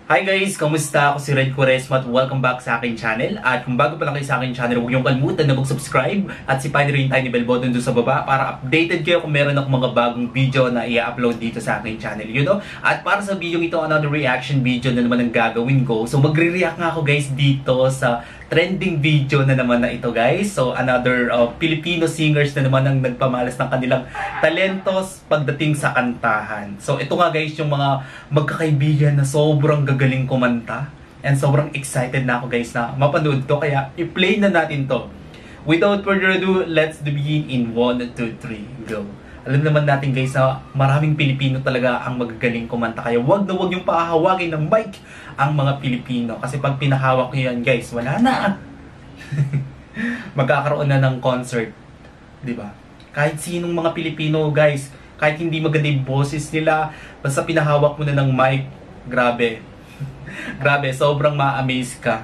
Hi guys! Kamusta? Ako si Red Quaresma at welcome back sa aking channel. At kung bago pa lang kayo sa aking channel, huwag niyong kalimutan na mag-subscribe at sipain rin yung tiny bell button doon sa baba para updated kayo kung meron akong mga bagong video na i-upload dito sa aking channel. At para sa video ito, another reaction video na naman ang gagawin ko. So magre-react nga ako guys dito sa trending video na naman na ito guys. So another Filipino singers na naman ang nagpamalas ng kanilang talentos pagdating sa kantahan. So ito nga guys yung mga magkakaibigan na sobrang gagaling kumanta. And sobrang excited na ako guys na mapanood to. Kaya i-play na natin to. Without further ado, let's begin in 1, 2, 3, go. Alam naman natin guys na maraming Pilipino talaga ang magagaling kumanta. Kaya wag na wag yung pahawagin ng mic ang mga Pilipino. Kasi pag pinahawak nyo yan guys, wala na. Magkakaroon na ng concert. Diba? Kahit sinong mga Pilipino guys, kahit hindi maganda yung boses nila, basta pinahawak mo na ng mic, grabe. Grabe, sobrang ma-amaze ka.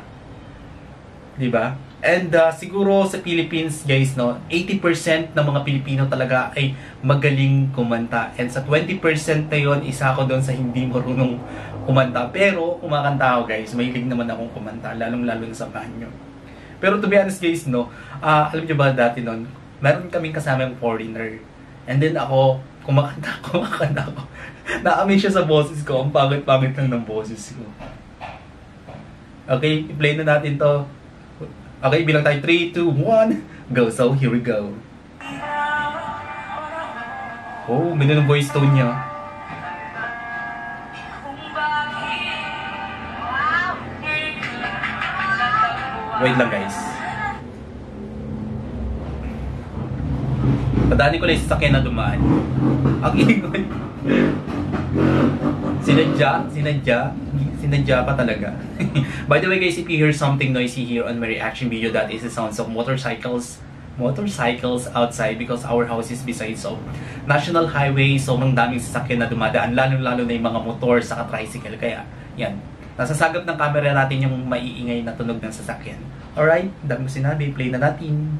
Diba? And siguro sa Philippines guys, no, 80% ng mga Pilipino talaga ay magaling kumanta. And sa 20% na yon, isa ako doon sa hindi marunong kumanta. Pero kumakanta ako guys, mahilig naman akong kumanta, lalong-lalo na sa banyo. Pero to be honest guys, no, alam niyo ba dati noon, meron kaming kasama yung foreigner. And then ako, kumakanta ako. Na-amaze siya sa boses ko, ang pangit-pangit lang ng boses ko. Okay, i-play na natin to. Okay, bilang tayo 3, 2, 1, go. So, here we go. Oh, may ng voice tone niya. Wait lang guys. Padaanin ko lang yung sasakyan na dumaan. Ang ingay. Sinadya pa talaga. By the way guys, if you hear something noisy here on my reaction video, that is the sounds of motorcycles outside because our house is beside national highway. Sobrang daming sasakyan na dumadaan, lalo na yung mga motor sa tricycle. Kaya yan, nasasagap ng camera natin yung maiingay na tunog ng sasakyan. Alright, dami ko sinabi, play na natin.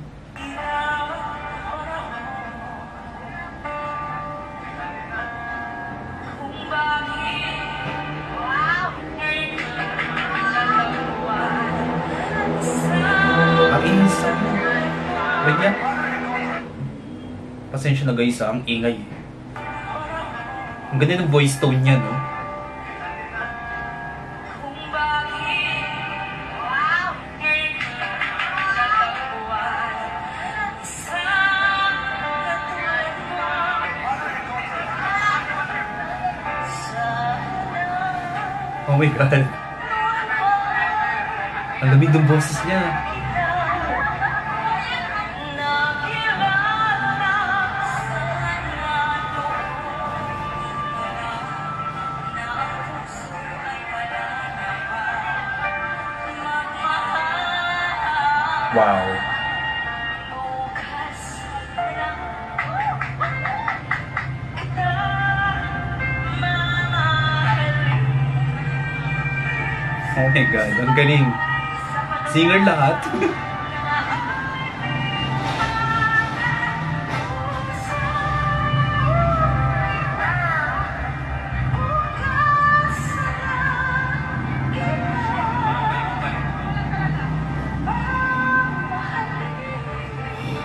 Wait nga. Pasensya na guys, ang ingay. Ang ganda ng voice tone niya, no? Oh my God. Ang lamig ng boses niya. Wow. Oh my God, ang galing. Singer lahat.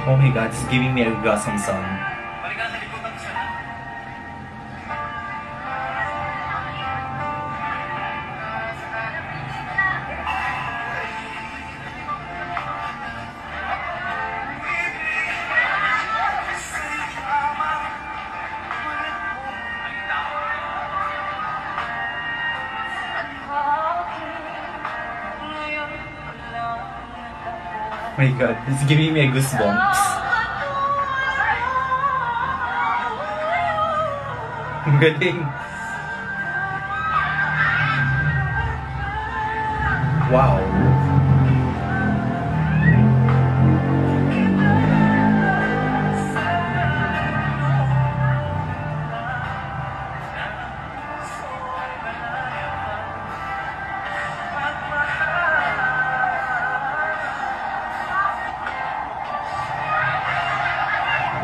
Oh my God, it's giving me a Gasam song. Oh my God, it's giving me a goosebumps. Ang galing. Wow.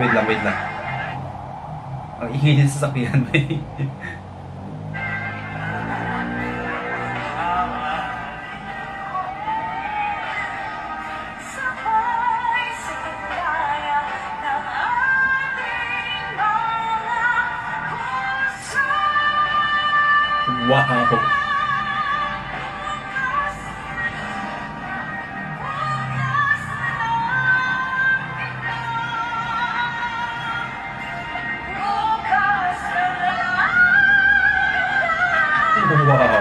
Wait lang. Ang ingay niya sa sasakyan. Wow! Wow!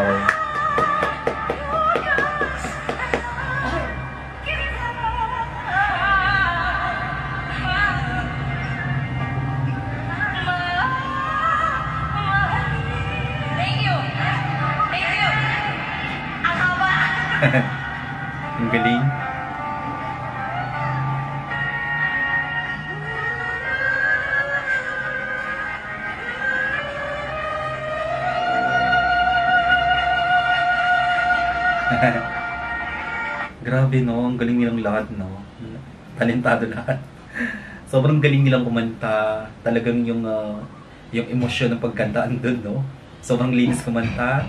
Thank you. Thank you. Ang haba. Ang galing. Grabe no, ang galing nilang lahat no. Talentado lahat. Sobrang galing nilang kumanta. Talagang yung emosyon ng pagkanta andun no. Sobrang linis kumanta.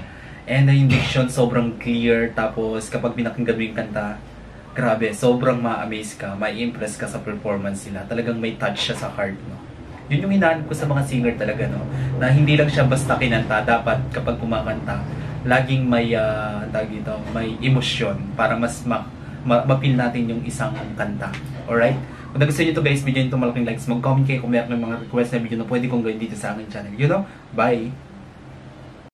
And yung diction sobrang clear. Tapos kapag pinakinggan mo yung kanta, grabe, sobrang ma-amaze ka, ma-impress ka sa performance nila. Talagang may touch siya sa heart no. Yun yung hinahanap ko sa mga singer talaga no. Na hindi lang siya basta kinanta, dapat kapag kumakanta, laging may may emosyon para mas ma-feel natin yung isang kanta. Alright? Kung nagustuhan nyo ito guys, video nyo ito malaking likes. Mag-comment kayo kung meron ng mga request na video na pwede kong gawin dito sa aking channel. You know? Bye!